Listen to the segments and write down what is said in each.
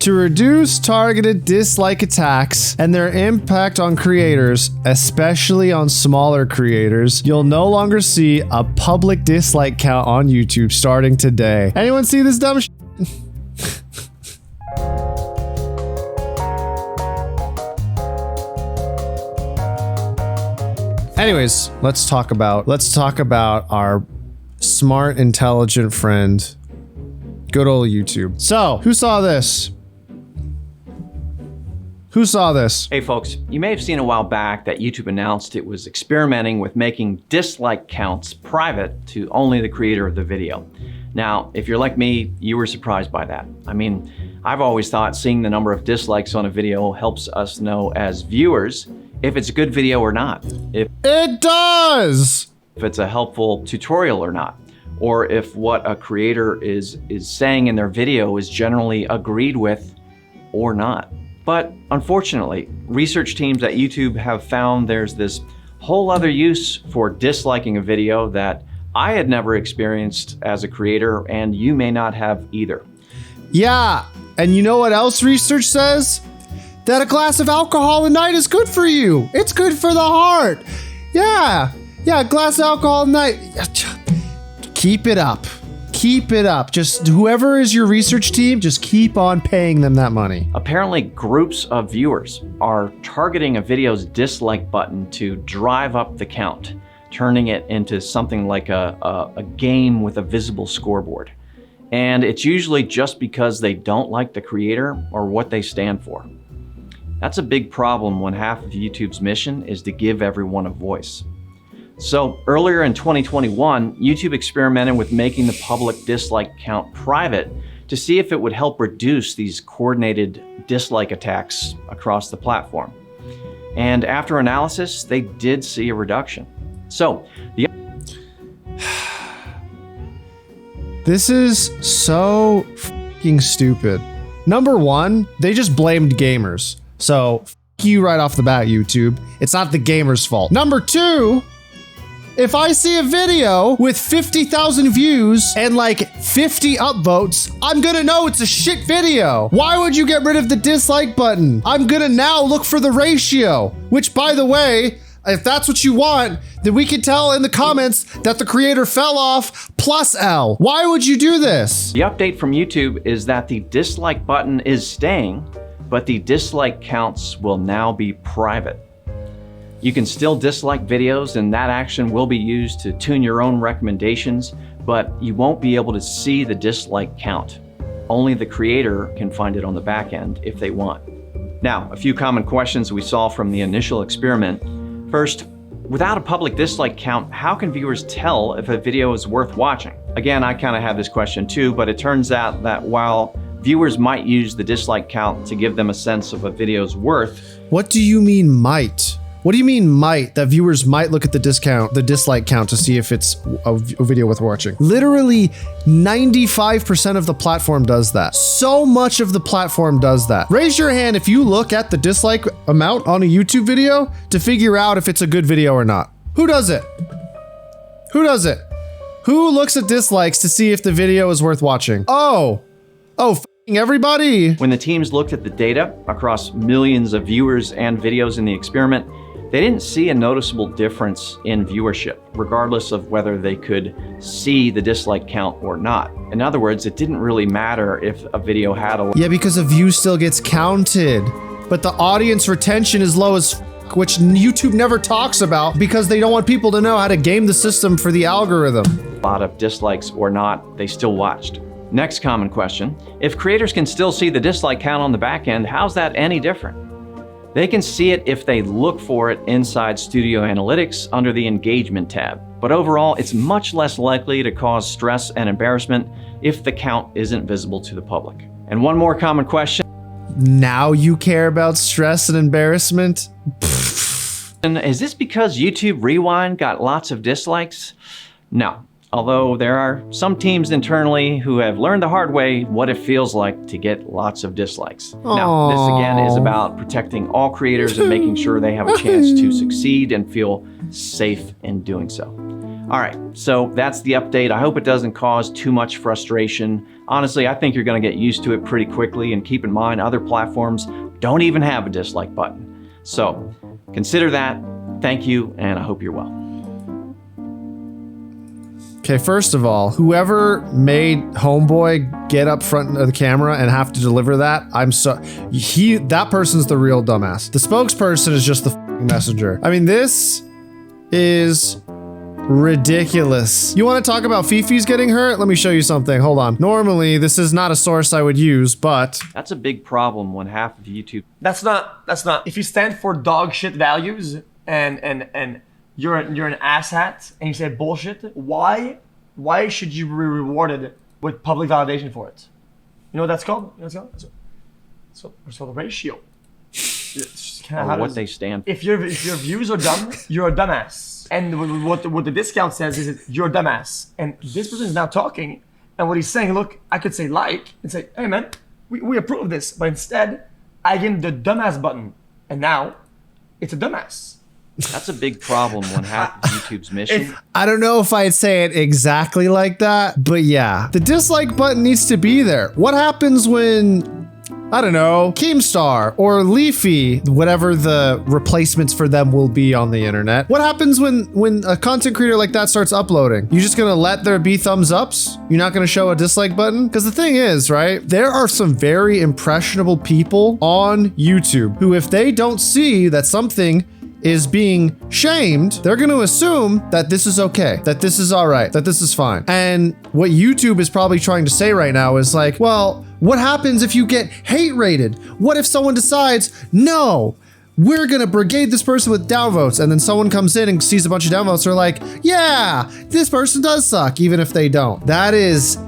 To reduce targeted dislike attacks and their impact on creators, especially on smaller creators, you'll no longer see a public dislike count on YouTube starting today. Anyone see this dumb shit? Anyways, let's talk about our smart, intelligent friend, good old YouTube. So, who saw this? Who saw this? Hey folks, you may have seen a while back that YouTube announced it was experimenting with making dislike counts private to only the creator of the video. Now, if you're like me, you were surprised by that. I mean, I've always thought seeing the number of dislikes on a video helps us know as viewers if it's a good video or not. If it does! If it's a helpful tutorial or not. Or if what a creator is saying in their video is generally agreed with or not. But unfortunately, research teams at YouTube have found there's this whole other use for disliking a video that I had never experienced as a creator, and you may not have either. Yeah, and you know what else research says? That a glass of alcohol a night is good for you. It's good for the heart. Yeah, a glass of alcohol a night. Keep it up. Keep it up. Just whoever is your research team, just keep on paying them that money. Apparently, groups of viewers are targeting a video's dislike button to drive up the count, turning it into something like a game with a visible scoreboard. And it's usually just because they don't like the creator or what they stand for. That's a big problem when half of YouTube's mission is to give everyone a voice. So earlier in 2021, YouTube experimented with making the public dislike count private to see if it would help reduce these coordinated dislike attacks across the platform. And after analysis, they did see a reduction. So this is so fucking stupid. Number one, they just blamed gamers. So you right off the bat, YouTube. It's not the gamers' fault. Number two, if I see a video with 50,000 views and like 50 upvotes, I'm gonna know it's a shit video. Why would you get rid of the dislike button? I'm gonna now look for the ratio, which by the way, if that's what you want, then we can tell in the comments that the creator fell off plus L. Why would you do this? The update from YouTube is that the dislike button is staying, but the dislike counts will now be private. You can still dislike videos, and that action will be used to tune your own recommendations, but you won't be able to see the dislike count. Only the creator can find it on the back end if they want. Now, a few common questions we saw from the initial experiment. First, without a public dislike count, how can viewers tell if a video is worth watching? Again, I kind of have this question too, but it turns out that while viewers might use the dislike count to give them a sense of a video's worth. What do you mean might? What do you mean might? That viewers might look at the dislike count to see if it's a video worth watching. Literally 95% of the platform does that. So much of the platform does that. Raise your hand if you look at the dislike amount on a YouTube video to figure out if it's a good video or not. Who does it? Who does it? Who looks at dislikes to see if the video is worth watching? Oh, f***ing everybody. When the teams looked at the data across millions of viewers and videos in the experiment, they didn't see a noticeable difference in viewership, regardless of whether they could see the dislike count or not. In other words, it didn't really matter if a video had a... Yeah, because a view still gets counted, but the audience retention is low as f***, which YouTube never talks about because they don't want people to know how to game the system for the algorithm. A lot of dislikes or not, they still watched. Next common question, if creators can still see the dislike count on the back end, how's that any different? They can see it if they look for it inside Studio Analytics under the Engagement tab. But overall, it's much less likely to cause stress and embarrassment if the count isn't visible to the public. And one more common question. Now you care about stress and embarrassment? Is this because YouTube Rewind got lots of dislikes? No. Although there are some teams internally who have learned the hard way what it feels like to get lots of dislikes. Now, this again is about protecting all creators and making sure they have a chance to succeed and feel safe in doing so. All right, so that's the update. I hope it doesn't cause too much frustration. Honestly, I think you're gonna get used to it pretty quickly, and keep in mind, other platforms don't even have a dislike button. So consider that. Thank you, and I hope you're well. Okay, first of all, whoever made Homeboy get up front of the camera and have to deliver that, that person's the real dumbass. The spokesperson is just the messenger. I mean, this is ridiculous. You want to talk about Fifi's getting hurt? Let me show you something. Hold on. Normally, this is not a source I would use, but that's a big problem when half of YouTube. That's not. If you stand for dog shit values and you're an asshat and you say bullshit, why should you be rewarded with public validation for it? You know what that's called? It's called a ratio. Or what they stand for. If your views are dumb, you're a dumbass. And what the discount says is you're a dumbass. And this person is now talking, and what he's saying, look, I could say like and say, hey man, we approve of this, but instead I give him the dumbass button, and now it's a dumbass. That's a big problem when half of YouTube's mission. I don't know if I'd say it exactly like that, but yeah, the dislike button needs to be there. What happens when, I don't know, Keemstar or Leafy, whatever the replacements for them will be on the internet? What happens when a content creator like that starts uploading? You just gonna let there be thumbs ups? You're not gonna show a dislike button? Because the thing is, right, there are some very impressionable people on YouTube who, if they don't see that something is being shamed, they're going to assume that this is okay, that this is all right, that this is fine. And what YouTube is probably trying to say right now is like, well, what happens if you get hate rated? What if someone decides, no, we're going to brigade this person with downvotes, and then someone comes in and sees a bunch of downvotes, they're like, yeah, this person does suck, even if they don't. That is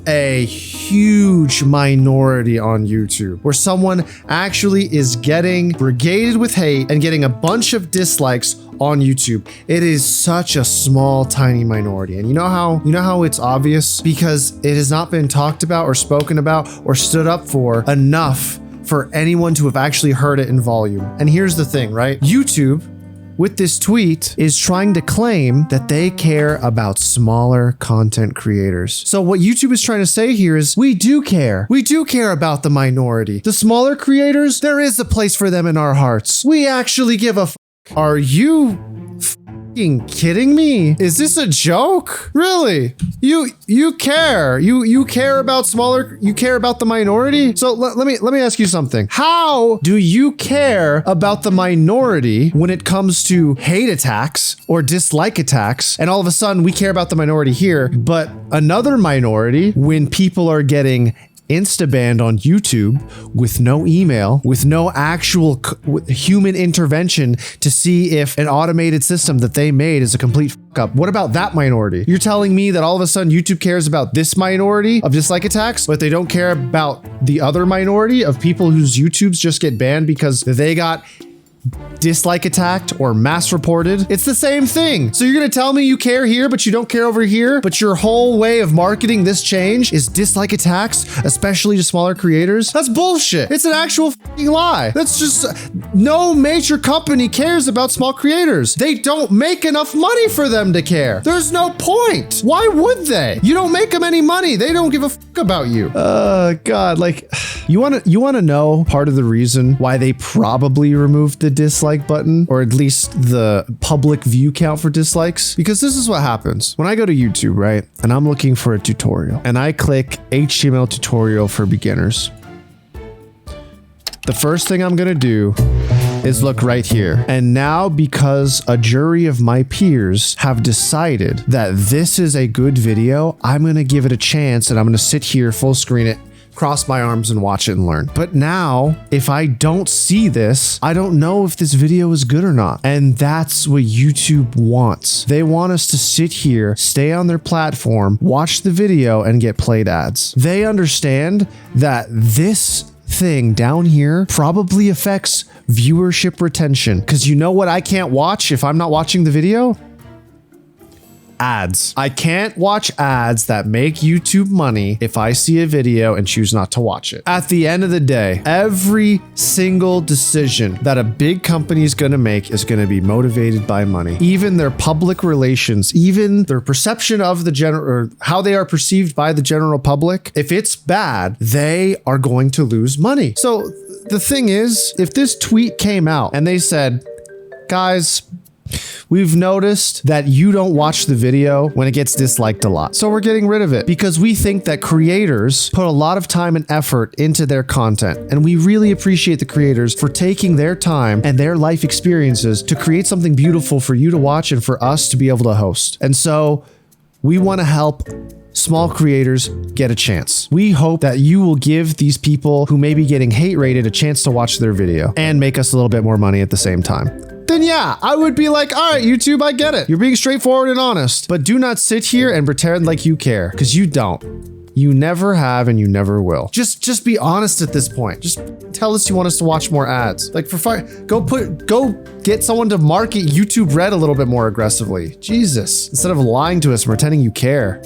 a huge minority on YouTube, where someone actually is getting brigaded with hate and getting a bunch of dislikes on YouTube. It is such a small, tiny minority. And you know how it's obvious? Because it has not been talked about or spoken about or stood up for enough for anyone to have actually heard it in volume. And here's the thing, right? YouTube, with this tweet, is trying to claim that they care about smaller content creators. So what YouTube is trying to say here is, we do care. We do care about the minority. The smaller creators, there is a place for them in our hearts. We actually give a f. Are you f***ing kidding me? Is this a joke? Really? You care. You care about smaller, you care about the minority? So let me ask you something. How do you care about the minority when it comes to hate attacks or dislike attacks, and all of a sudden we care about the minority here, but another minority, when people are getting insta-banned on YouTube with no email, with no actual human intervention to see if an automated system that they made is a complete fuck up? What about that minority? You're telling me that all of a sudden YouTube cares about this minority of dislike attacks, but they don't care about the other minority of people whose YouTubes just get banned because they got dislike attacked or mass reported? It's the same thing. So you're gonna tell me you care here, but you don't care over here, but your whole way of marketing this change is dislike attacks, especially to smaller creators? That's bullshit. It's an actual fucking lie. That's just, no major company cares about small creators. They don't make enough money for them to care. There's no point. Why would they? You don't make them any money. They don't give a fuck about you. God, like, you wanna know part of the reason why they probably removed the dislike button, or at least the public view count for dislikes? Because this is what happens when I go to YouTube, right? And I'm looking for a tutorial and I click HTML tutorial for beginners. The first thing I'm gonna do is look right here. And now, because a jury of my peers have decided that this is a good video, I'm gonna give it a chance and I'm gonna sit here, full screen it, cross my arms and watch it and learn. But now, if I don't see this, I don't know if this video is good or not. And that's what YouTube wants. They want us to sit here, stay on their platform, watch the video, and get played ads. They understand that this thing down here probably affects viewership retention. Because you know what I can't watch if I'm not watching the video? ads. I can't watch ads that make YouTube money if I see a video and choose not to watch it. At the end of the day, every single decision that a big company is going to make is going to be motivated by money. Even their public relations, even their perception of the general, or how they are perceived by the general public, if it's bad, they are going to lose money. So the thing is, if this tweet came out and they said, guys, we've noticed that you don't watch the video when it gets disliked a lot, so we're getting rid of it because we think that creators put a lot of time and effort into their content, and we really appreciate the creators for taking their time and their life experiences to create something beautiful for you to watch and for us to be able to host. And so we want to help small creators get a chance. We hope that you will give these people who may be getting hate rated a chance to watch their video and make us a little bit more money at the same time. Then yeah, I would be like, all right, YouTube, I get it. You're being straightforward and honest, but do not sit here and pretend like you care, because you don't. You never have and you never will. Just be honest at this point. Just tell us you want us to watch more ads. Like for fun, go get someone to market YouTube Red a little bit more aggressively. Jesus, instead of lying to us and pretending you care.